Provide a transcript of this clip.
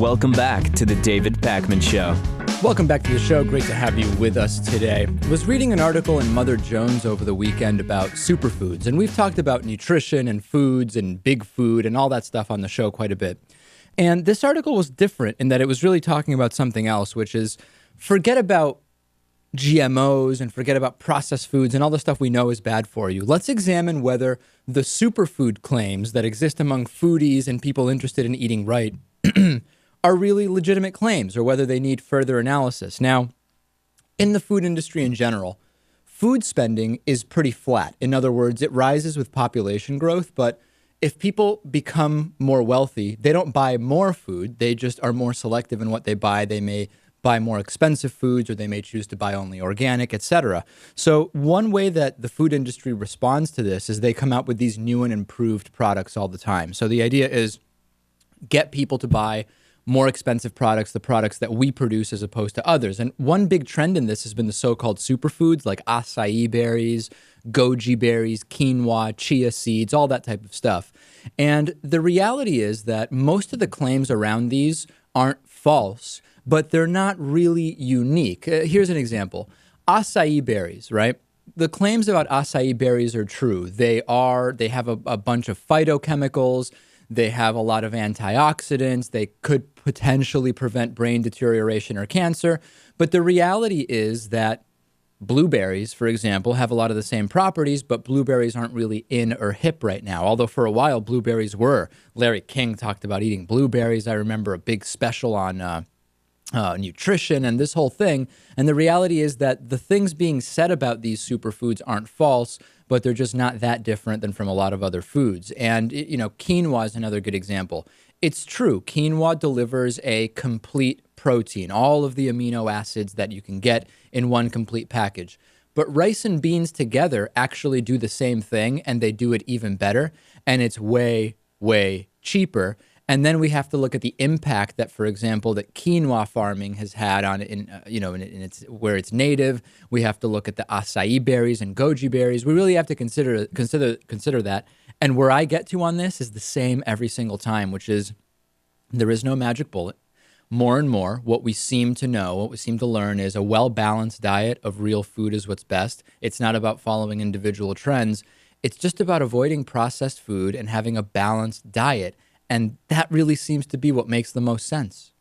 Welcome back to the David Pakman Show. Welcome back to the show. Great to have you with us today. I was reading an article in Mother Jones over the weekend about superfoods, and we've talked about nutrition and foods and big food and all that stuff on the show quite a bit. And this article was different in that it was really talking about something else, which is forget about GMOs and forget about processed foods and all the stuff we know is bad for you. Let's examine whether the superfood claims that exist among foodies and people interested in eating right are really legitimate claims or whether they need further analysis. Now, in the food industry in general, food spending is pretty flat. In other words, it rises with population growth, but if people become more wealthy, they don't buy more food. They just are more selective in what they buy. They may buy more expensive foods, or they may choose to buy only organic, etc. So one way that the food industry responds to this is they come out with these new and improved products all the time. So the idea is get people to buy more expensive products, the products that we produce as opposed to others. And one big trend in this has been the so-called superfoods like acai berries, goji berries, quinoa, chia seeds, all that type of stuff. And the reality is that most of the claims around these aren't false, but they're not really unique. Here's an example. Acai berries, right? The claims about acai berries are true. They have a bunch of phytochemicals. They have a lot of antioxidants. They could potentially prevent brain deterioration or cancer. But the reality is that blueberries, for example, have a lot of the same properties, but blueberries aren't really in or hip right now. Although for a while, blueberries were. Larry King talked about eating blueberries. I remember a big special on nutrition and this whole thing. And the reality is that the things being said about these superfoods aren't false, but they're just not that different than from a lot of other foods. And, quinoa is another good example. It's true. Quinoa delivers a complete protein, all of the amino acids that you can get in one complete package. But rice and beans together actually do the same thing, and they do it even better. And it's way, way cheaper. And then we have to look at the impact that, for example, that quinoa farming has had on where it's native. We have to look at the acai berries and goji berries. We really have to consider that. And where I get to on this is the same every single time, which is there is no magic bullet. More and more, what we seem to know, what we seem to learn is a well-balanced diet of real food is what's best. It's not about following individual trends. It's just about avoiding processed food and having a balanced diet. And that really seems to be what makes the most sense.